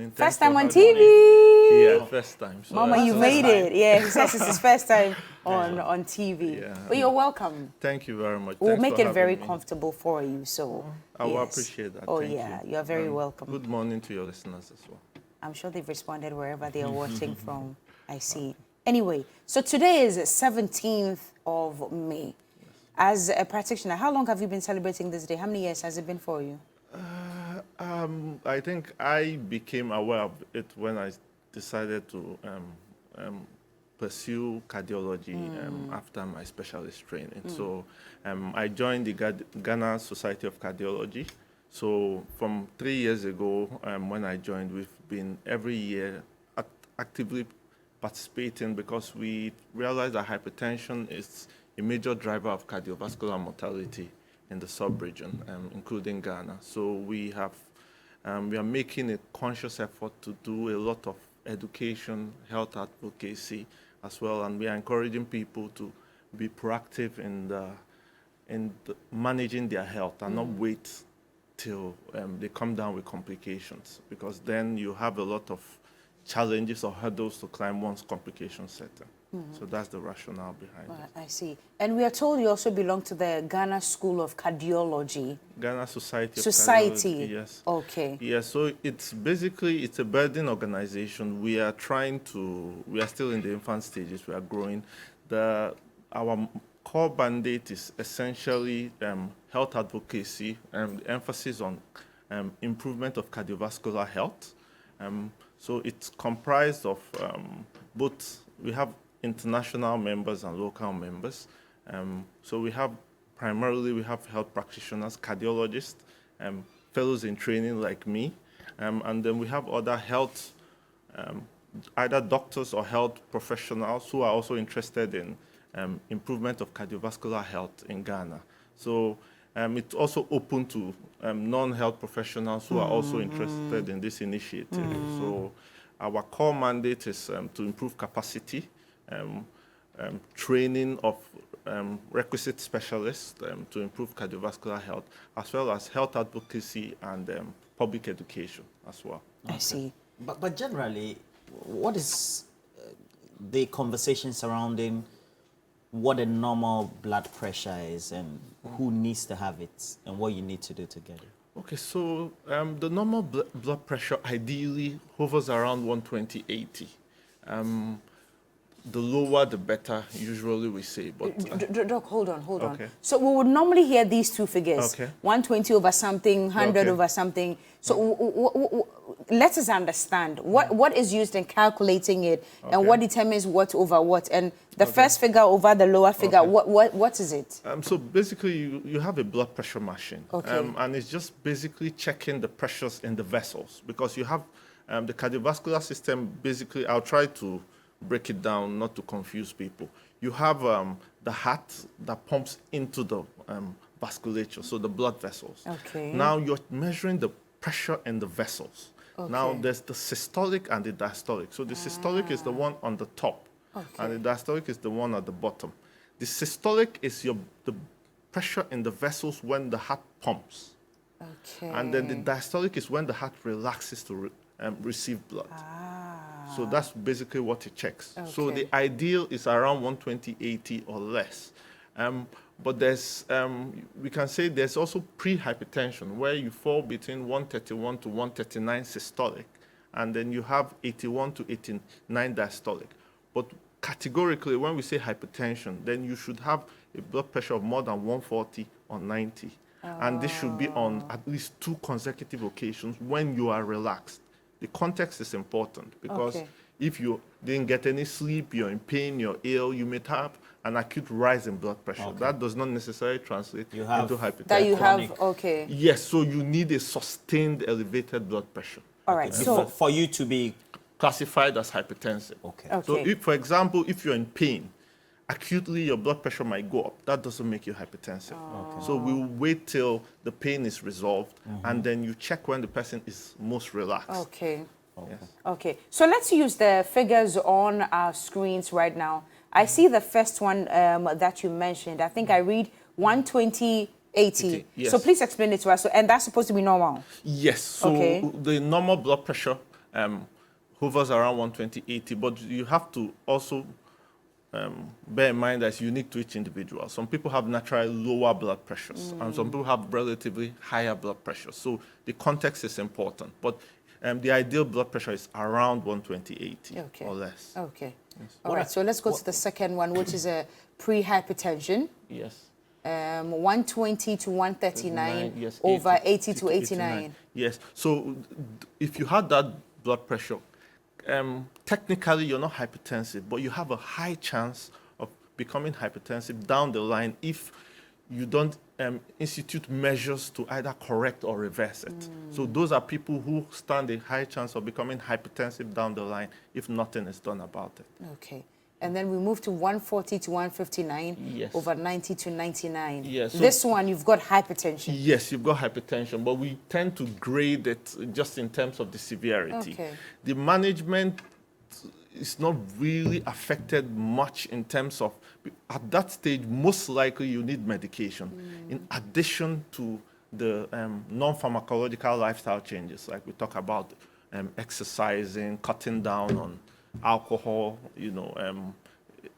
morning. First time on TV. Yeah, first time. So Mama, you made it. Yeah, he says it's his first time on TV. Yeah. But you're welcome. Thank you very much. We'll make it very comfortable for you. So I will appreciate that. Oh, yeah. You're very welcome. Good morning to your listeners as well. I'm sure they've responded wherever they are watching from. I see. Anyway, so today is 17th of May. Yes. As a practitioner, how long have you been celebrating this day? How many years has it been for you? I think I became aware of it when I decided to pursue cardiology after my specialist training. So I joined the Ghana Society of Cardiology. So from 3 years ago, when I joined, we've been every year actively participating because we realized that hypertension is a major driver of cardiovascular mortality in the sub-region, including Ghana. So we are making a conscious effort to do a lot of education, health advocacy as well, and we are encouraging people to be proactive in managing their health and not wait till they come down with complications, because then you have a lot of challenges or hurdles to climb once complications set in. So that's the rationale behind it. I see. And we are told you also belong to the Ghana School of Cardiology. Ghana Society of Cardiology, yes. Okay. Yeah, so it's a budding organization. We are still in the infant stages. We are growing. Our core mandate is essentially health advocacy and emphasis on improvement of cardiovascular health. So it's comprised of both, we have international members and local members. So we have health practitioners, cardiologists, fellows in training like me, and then we have other health, either doctors or health professionals who are also interested in improvement of cardiovascular health in Ghana. So it's also open to non-health professionals who are also interested in this initiative. So our core mandate is to improve capacity, training of requisite specialists to improve cardiovascular health, as well as health advocacy and public education as well. Okay. I see. But generally, what is the conversation surrounding what a normal blood pressure is and who needs to have it and what you need to do to get it? Okay, so the normal blood pressure ideally hovers around 120/80. The lower, the better, usually we say. But Doc, hold on. So we would normally hear these two figures, 120 over something, 100 over something. So let us understand what is used in calculating it and what determines what over what. And the first figure over the lower figure, what is it? So basically, you have a blood pressure machine. And it's just basically checking the pressures in the vessels, because you have the cardiovascular system. Basically, I'll try to break it down not to confuse people. You have the heart that pumps into the vasculature, so the blood vessels. Now you're measuring the pressure in the vessels. Now there's the systolic and the diastolic. So the systolic is the one on the top, and the diastolic is the one at the bottom. The systolic is the pressure in the vessels when the heart pumps. And then the diastolic is when the heart relaxes to receive blood. So that's basically what it checks. So the ideal is around 120/80 or less. But there's, we can say there's also pre-hypertension, where you fall between 131 to 139 systolic, and then you have 81 to 89 diastolic. But categorically, when we say hypertension, then you should have a blood pressure of more than 140 or 90. And this should be on at least 2 consecutive occasions when you are relaxed. The context is important, because if you didn't get any sleep, you're in pain, you're ill, you may have an acute rise in blood pressure. That does not necessarily translate into hypertension. That you have, Yes, so you need a sustained elevated blood pressure. All right, so for you to be classified as hypertensive. So if, for example, if you're in pain, acutely your blood pressure might go up. That doesn't make you hypertensive. So we'll wait till the pain is resolved, and then you check when the person is most relaxed. So let's use the figures on our screens right now. I see the first one that you mentioned. I think I read 120/80. Yes. So please explain it to us. And that's supposed to be normal? Yes. So the normal blood pressure hovers around 120/80, but you have to also bear in mind that it's unique to each individual. Some people have naturally lower blood pressures, and some people have relatively higher blood pressure. So the context is important. But the ideal blood pressure is around 120/80 or less. Okay. Yes. All right, so let's go to the second one, which is a pre-hypertension. Yes. 120 to 139, yes, over 80 to 89. Yes. So if you had that blood pressure, technically you're not hypertensive, but you have a high chance of becoming hypertensive down the line if you don't institute measures to either correct or reverse it. So those are people who stand a high chance of becoming hypertensive down the line if nothing is done about it. Okay. And then we move to 140 to 159, yes, over 90 to 99. Yes. So this one, you've got hypertension. Yes, you've got hypertension, but we tend to grade it just in terms of the severity. Okay. The management is not really affected much in terms of, at that stage, most likely you need medication in addition to the non-pharmacological lifestyle changes, like we talk about exercising, cutting down on alcohol,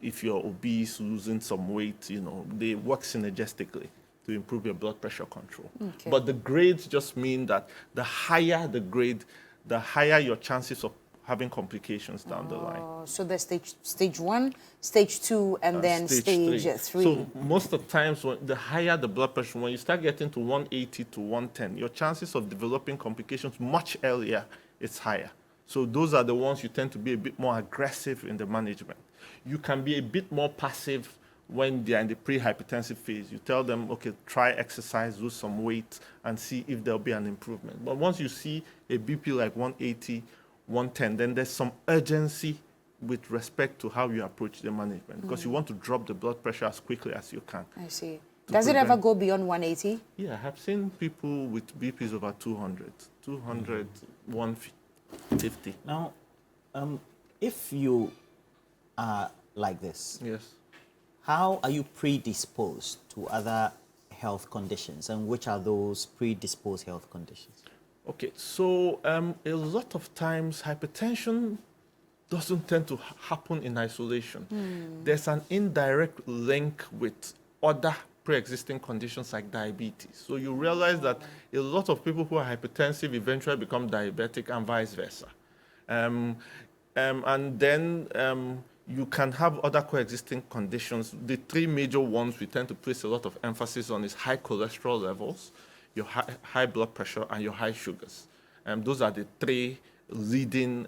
if you're obese, losing some weight, they work synergistically to improve your blood pressure control. Okay. But the grades just mean that the higher the grade, the higher your chances of having complications down the line. So there's stage 1, stage 2, and then stage 3. So most of the times, the higher the blood pressure, when you start getting to 180 to 110, your chances of developing complications much earlier is higher. So those are the ones you tend to be a bit more aggressive in the management. You can be a bit more passive when they're in the pre-hypertensive phase. You tell them, okay, try exercise, lose some weight, and see if there'll be an improvement. But once you see a BP like 180, 110, then there's some urgency with respect to how you approach the management, because you want to drop the blood pressure as quickly as you can. I see. Does it ever go beyond 180? Yeah, I have seen people with BPs over 200, 150. Now, if you are like this, yes, how are you predisposed to other health conditions, and which are those predisposed health conditions? Okay, so a lot of times hypertension doesn't tend to happen in isolation. There's an indirect link with other pre-existing conditions like diabetes. So you realize that a lot of people who are hypertensive eventually become diabetic and vice versa. And then you can have other coexisting conditions. The three major ones we tend to place a lot of emphasis on is high cholesterol levels, your high blood pressure, and your high sugars. Those are the three leading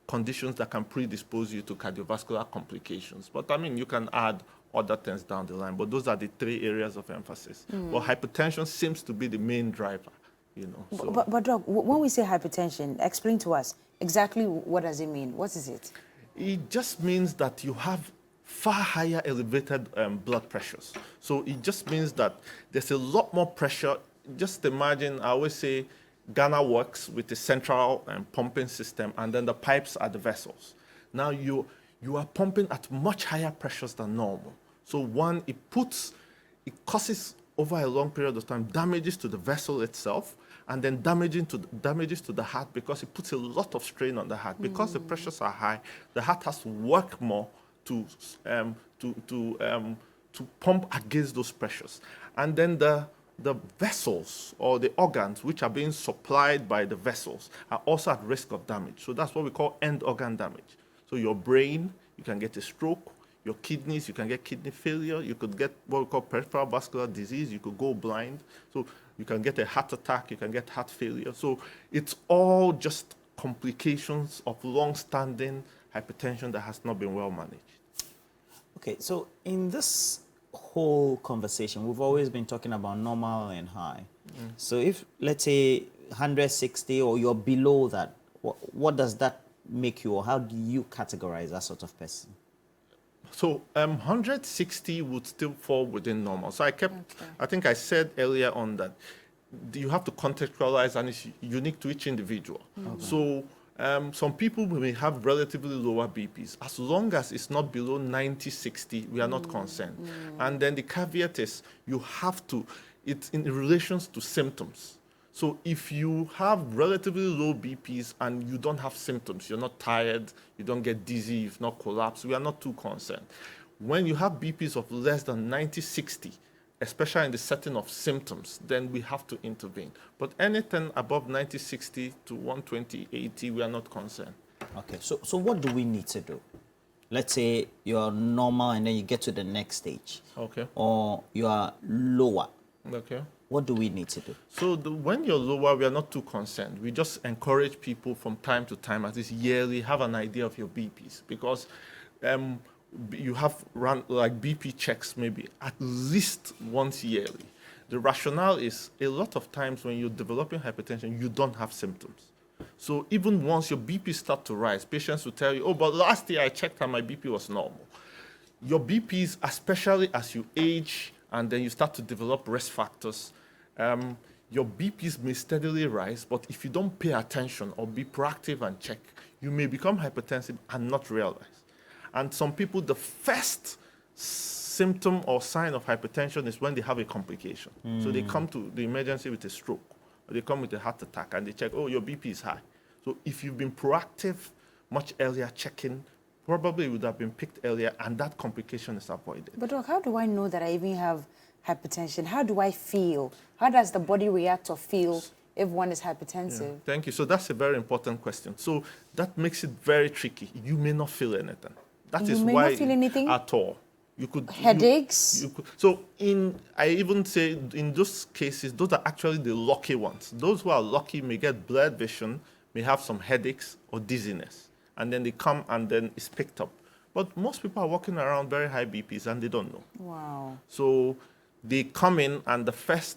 conditions that can predispose you to cardiovascular complications. But I mean, you can add other things down the line, but those are the three areas of emphasis. Well, hypertension seems to be the main driver, So. But Doc, when we say hypertension, explain to us exactly what does it mean? What is it? It just means that you have far higher elevated blood pressures. So it just means that there's a lot more pressure. Just imagine, I always say, Ghana works with a central pumping system, and then the pipes are the vessels. Now you are pumping at much higher pressures than normal. So one, it causes over a long period of time damages to the vessel itself, and then damages to the heart, because it puts a lot of strain on the heart. Because the pressures are high, the heart has to work more to pump against those pressures. And then the vessels or the organs which are being supplied by the vessels are also at risk of damage. So that's what we call end organ damage. So your brain, you can get a stroke. Your kidneys, you can get kidney failure. You could get what we call peripheral vascular disease. You could go blind. So you can get a heart attack. You can get heart failure. So it's all just complications of long-standing hypertension that has not been well managed. Okay, so in this whole conversation, we've always been talking about normal and high. So if, let's say, 160 or you're below that, what does that make you, or how do you categorize that sort of person? So 160 would still fall within normal. So I think I said earlier on that you have to contextualize, and it's unique to each individual. So some people may have relatively lower BPs. As long as it's not below 90/60, we are not concerned. And then the caveat is you have to, it's in relation to symptoms. So if you have relatively low BPs and you don't have symptoms, you're not tired, you don't get dizzy, you've not collapsed, we are not too concerned. When you have BPs of less than 90/60, especially in the setting of symptoms, then we have to intervene. But anything above 90/60 to 120/80, we are not concerned. Okay, so what do we need to do? Let's say you're normal and then you get to the next stage. Okay. Or you are lower. Okay. What do we need to do? So when you're lower, we are not too concerned. We just encourage people from time to time, at least yearly, have an idea of your BPs, because you have run like BP checks maybe at least once yearly. The rationale is a lot of times when you're developing hypertension, you don't have symptoms. So even once your BP start to rise, patients will tell you, oh, but last year I checked and my BP was normal. Your BPs, especially as you age and then you start to develop risk factors, your BPs may steadily rise, but if you don't pay attention or be proactive and check, you may become hypertensive and not realize. And some people, the first symptom or sign of hypertension is when they have a complication. So they come to the emergency with a stroke, or they come with a heart attack, and they check, oh, your BP is high. So if you've been proactive, much earlier checking, probably would have been picked earlier, and that complication is avoided. But Doc, how do I know that I even have hypertension? How do I feel? How does the body react or feel if one is hypertensive? Yeah, thank you. So that's a very important question. So that makes it very tricky. You may not feel anything. That You is may why not feel anything? at all. You could Headaches? You could, so I even say in those cases, those are actually the lucky ones. Those who are lucky may get blurred vision, may have some headaches or dizziness, and then they come and then it's picked up. But most people are walking around very high BPs and they don't know. Wow. So they come in, and the first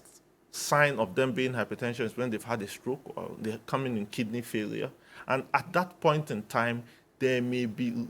sign of them being hypertension is when they've had a stroke or they're coming in kidney failure. And at that point in time, there may be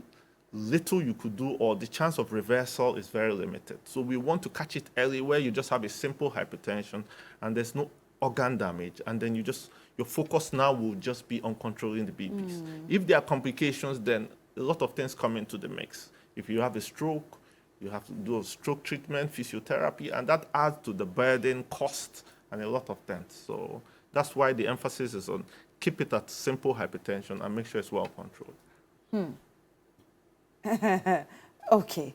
little you could do, or the chance of reversal is very limited. So we want to catch it early, where you just have a simple hypertension and there's no organ damage, and then your focus now will just be on controlling the BPs. If there are complications, then a lot of things come into the mix. If you have a stroke, you have to do a stroke treatment, physiotherapy, and that adds to the burden, cost, and a lot of things. So that's why the emphasis is on keep it at simple hypertension and make sure it's well controlled. Okay.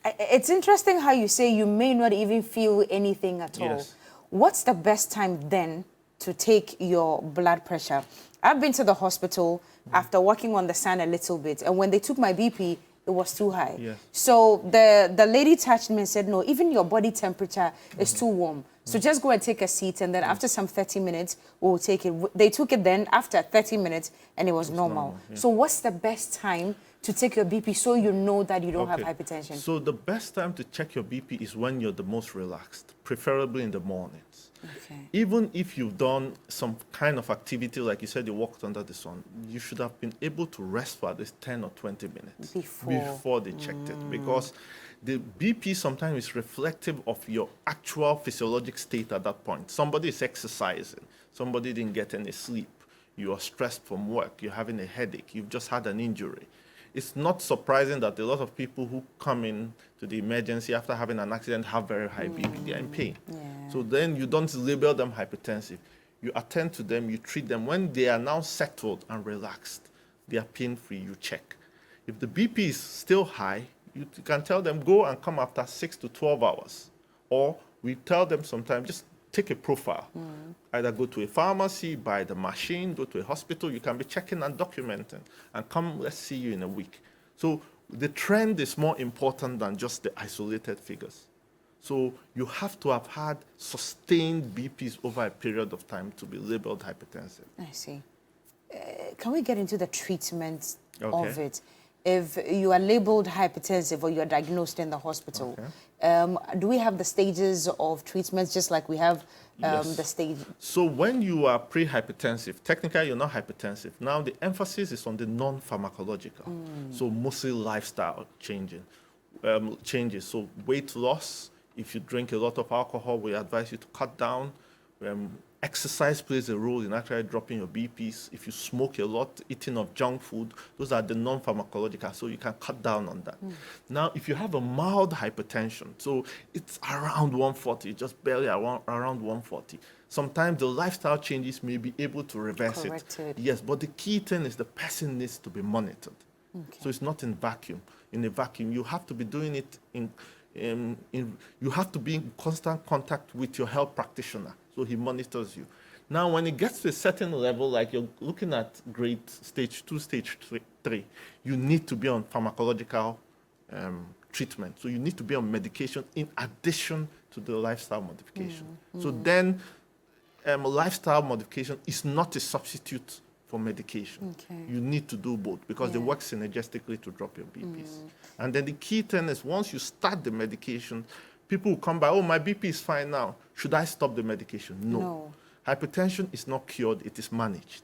It's interesting how you say you may not even feel anything at all. Yes. What's the best time then to take your blood pressure? I've been to the hospital after working on the sun a little bit, and when they took my BP, it was too high. Yes. So the lady touched me and said, no, even your body temperature is too warm. So just go and take a seat, and then after some 30 minutes, we'll take it. They took it then after 30 minutes, and it was normal. Yeah. So what's the best time to take your BP so you know that you don't have hypertension? So the best time to check your BP is when you're the most relaxed, preferably in the mornings. Okay. Even if you've done some kind of activity, like you said, you walked under the sun, you should have been able to rest for at least 10 or 20 minutes before they checked it. Because the BP sometimes is reflective of your actual physiologic state at that point. Somebody is exercising, somebody didn't get any sleep, you are stressed from work, you're having a headache, you've just had an injury. It's not surprising that a lot of people who come in to the emergency after having an accident have very high BP. They are in pain. Yeah. So then you don't label them hypertensive. You attend to them, you treat them. When they are now settled and relaxed, they are pain-free, you check. If the BP is still high, you can tell them go and come after 6 to 12 hours. Or we tell them sometimes just take a profile. Either go to a pharmacy, buy the machine, go to a hospital. You can be checking and documenting, and come, let's see you in a week. So the trend is more important than just the isolated figures. So you have to have had sustained BPs over a period of time to be labeled hypertensive. I see. Can we get into the treatment Okay. of it? If you are labeled hypertensive or you are diagnosed in the hospital, do we have the stages of treatments just like we have the stage? So when you are pre-hypertensive, technically you're not hypertensive. Now the emphasis is on the non-pharmacological. So mostly lifestyle changes. So weight loss, if you drink a lot of alcohol, we advise you to cut down. exercise plays a role in actually dropping your BPs. If you smoke a lot, eating of junk food, those are the non-pharmacological, so you can cut down on that. Now, if you have a mild hypertension, so it's around 140, just barely around 140, sometimes the lifestyle changes may be able to reverse it. Yes, but the key thing is the person needs to be monitored. Okay. So it's not in vacuum. In a vacuum, you have to be doing it you have to be in constant contact with your health practitioner, so he monitors you. Now, when it gets to a certain level, like you're looking at grade stage 2, stage 3, you need to be on pharmacological treatment. So you need to be on medication in addition to the lifestyle modification. So then lifestyle modification is not a substitute for medication. Okay. You need to do both because they work synergistically to drop your BPs. And then the key thing is once you start the medication, people will come by, oh, my BP is fine now. Should I stop the medication? No. Hypertension is not cured, it is managed.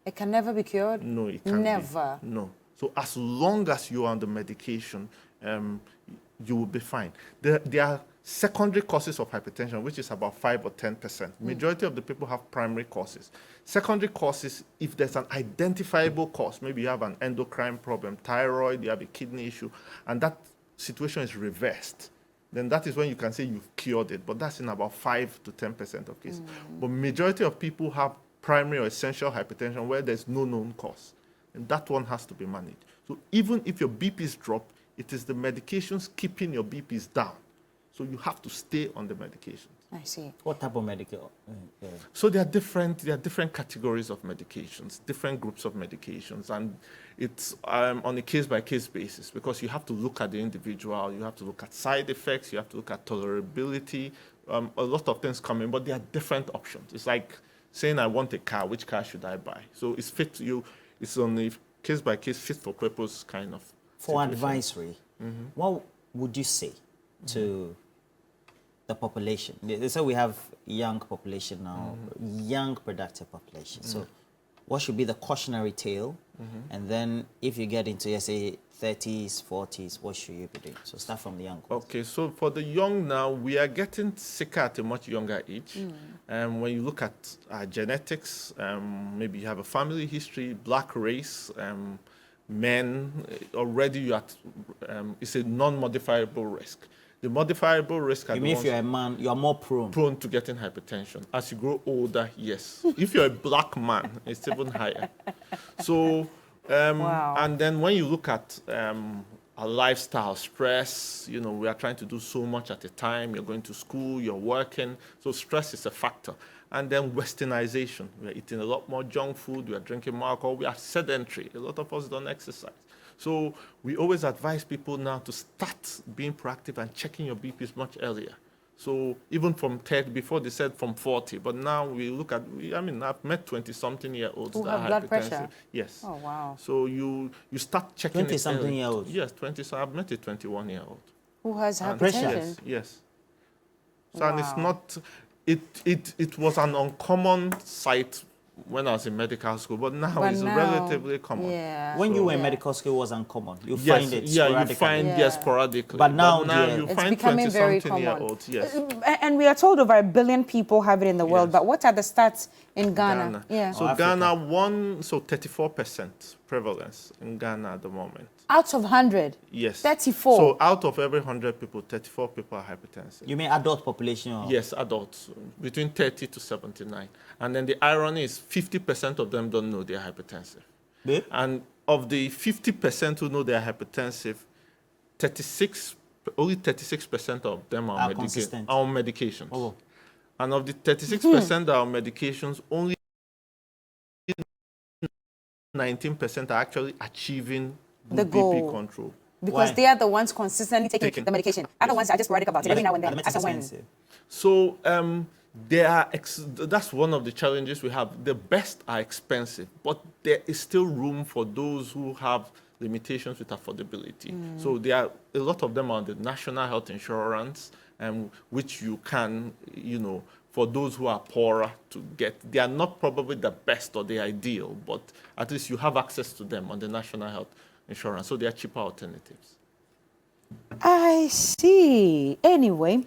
It can never be cured? No, it can't. Never? No. So as long as you're on the medication, you will be fine. There are secondary causes of hypertension, which is about 5 or 10%. Majority of the people have primary causes. Secondary causes, if there's an identifiable cause, maybe you have an endocrine problem, thyroid, you have a kidney issue, and that situation is reversed, then that is when you can say you've cured it. But that's in about 5 to 10% of cases. But majority of people have primary or essential hypertension where there's no known cause. And that one has to be managed. So even if your BPs drop, it is the medications keeping your BPs down. So you have to stay on the medications. I see. What type of medication? So there are different categories of medications, different groups of medications, and it's on a case-by-case basis because you have to look at the individual, you have to look at side effects, you have to look at tolerability. A lot of things come in, but there are different options. It's like saying, I want a car, which car should I buy? So it's fit to you. It's on a case-by-case, fit-for-purpose kind of For advisory, what would you say to the population? They say we have young population now, young productive population. So what should be the cautionary tale? And then if you get into, let's say, 30s, 40s, what should you be doing? So start from the young ones. Okay, so for the young now, we are getting sicker at a much younger age. When you look at genetics, maybe you have a family history, black race, men, already you are, it's a non-modifiable risk. The modifiable risk... You mean if you're a man, you're more prone to getting hypertension. As you grow older, yes. If you're a black man, it's even higher. So, wow. And then when you look at a lifestyle, stress, you know, we are trying to do so much at a time. You're going to school, you're working. So stress is a factor. And then westernization. We're eating a lot more junk food. We are drinking more alcohol. We are sedentary. A lot of us don't exercise. So we always advise people now to start being proactive and checking your BPs much earlier. So even from 30, before they said from 40, but now we look at, I mean, I've met 20-something-year-olds who that have are blood hypertensive. pressure? Yes. Oh, wow. So you start checking 20-something-year-olds? Yes, 20. So I've met a 21-year-old. Who has hypertension? Pressure? Yes. So Wow. and it's not, it was an uncommon sight when I was in medical school, but now it's relatively common. Yeah. When you were in medical school, it was uncommon. You Yes, find it yeah, sporadically. you find sporadically. But now you it's find becoming very common. 20-something-year-olds. Yes. And we are told over 1 billion people have it in the world. Yes. But what are the stats in Ghana? Yeah. So Ghana, 34% prevalence in Ghana at the moment. Out of 100? Yes. 34? So out of every 100 people, 34 people are hypertensive. You mean adult population? Or? Yes, adults, between 30 to 79. And then the irony is 50% of them don't know they're hypertensive. Babe? And of the 50% who know they're hypertensive, only 36% of them are on medications. Oh. And of the 36% that are on medications, only 19% are actually achieving the BP goal. Control. Because Why? they are the ones consistently taking the medication. Other ones are just sporadic about it every now and then. As and when. So that's one of the challenges we have. The best are expensive, but there is still room for those who have limitations with affordability. So there are a lot of them on the national health insurance, which you can, for those who are poorer to get. They are not probably the best or the ideal, but at least you have access to them on the national health insurance. So they are cheaper alternatives. I see. Anyway,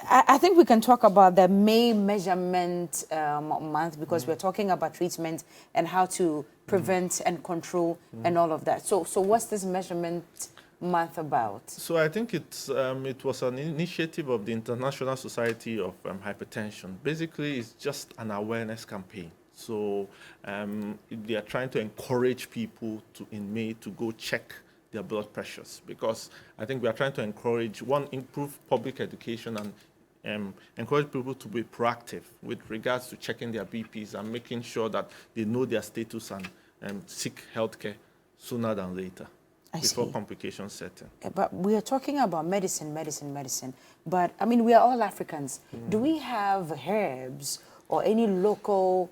I think we can talk about the May measurement month because we're talking about treatment and how to prevent and control and all of that. So what's this measurement month about? So I think it was an initiative of the International Society of Hypertension. Basically, it's just an awareness campaign. So they are trying to encourage people in May to go check their blood pressures, because I think we are trying to encourage, one, improve public education and encourage people to be proactive with regards to checking their BPs and making sure that they know their status and seek healthcare sooner than later before complications set in. But we are talking about medicine. But, I mean, we are all Africans. Do we have herbs or any local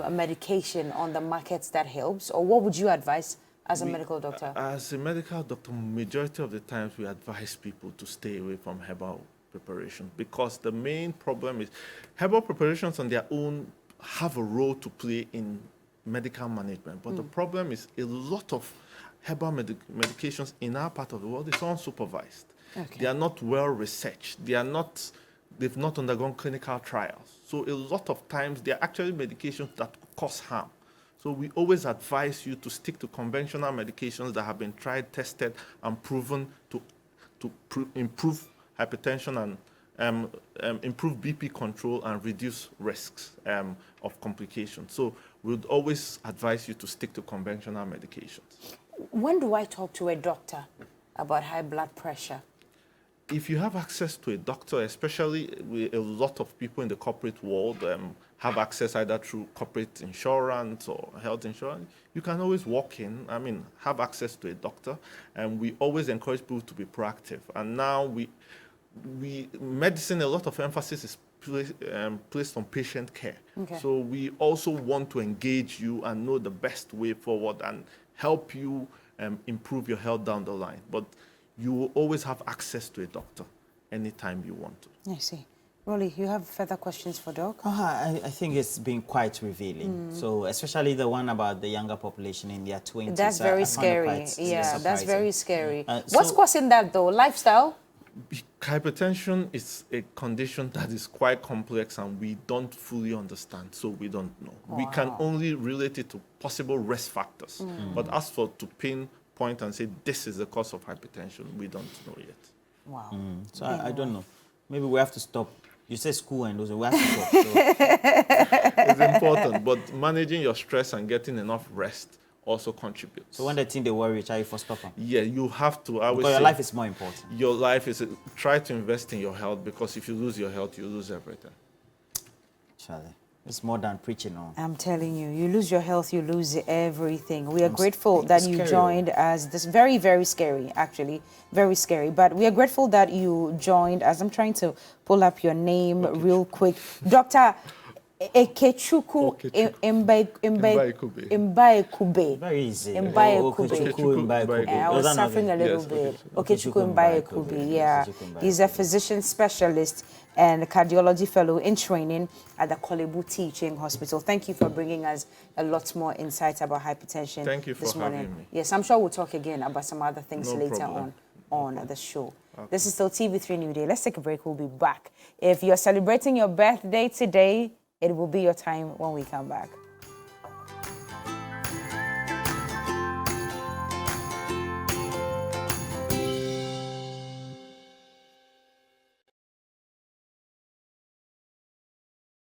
medication on the markets that helps? Or what would you advise as a medical doctor? As a medical doctor, majority of the times we advise people to stay away from herbal preparation, because the main problem is herbal preparations on their own have a role to play in medical management. But the problem is a lot of herbal medications in our part of the world is unsupervised. Okay. They are not well researched. They've not undergone clinical trials. So a lot of times they are actually medications that cause harm. So we always advise you to stick to conventional medications that have been tried, tested, and proven to improve hypertension and improve BP control and reduce risks of complications. So we would always advise you to stick to conventional medications. When do I talk to a doctor about high blood pressure? If you have access to a doctor, especially a lot of people in the corporate world have access either through corporate insurance or health insurance, you can always walk in, have access to a doctor. And we always encourage people to be proactive. And now medicine, a lot of emphasis is placed on patient care. Okay. So we also want to engage you and know the best way forward and help you improve your health down the line. But you will always have access to a doctor anytime you want to. I see. Rolly, you have further questions for Doc? I think it's been quite revealing. So especially the one about the younger population in their 20s. That's very scary. Yeah, that's very scary. What's causing that though? Lifestyle? Hypertension is a condition that is quite complex and we don't fully understand, so we don't know. Wow. We can only relate it to possible risk factors. But as for to pinpoint and say this is the cause of hypertension, we don't know yet. Wow. So I don't know. Maybe we have to stop. You say school and those, we have to stop. So. It's important, but managing your stress and getting enough rest also contributes. So when they think they worry, try for stop them. Yeah, you have to. Because your life is more important. Your life is, try to invest in your health, because if you lose your health, you lose everything. Charlie, it's more than preaching on. I'm telling you, you lose your health, you lose everything. We are grateful that you joined us. This very, very scary, actually, very scary. But we are grateful that you joined us. I'm trying to pull up your name real quick. Dr. Ekechukwu Mbaekube. Very easy. Mbaekube. I was suffering a little bit. Okechukwu Mbaekube, yeah. He's a physician specialist and a cardiology fellow in training at the Kolebu Teaching Hospital. Thank you for bringing us a lot more insights about hypertension. Thank you for having me. Yes, I'm sure we'll talk again about some other things later on the show. Okay. This is still TV3Newday. Let's take a break. We'll be back. If you're celebrating your birthday today, it will be your time when we come back.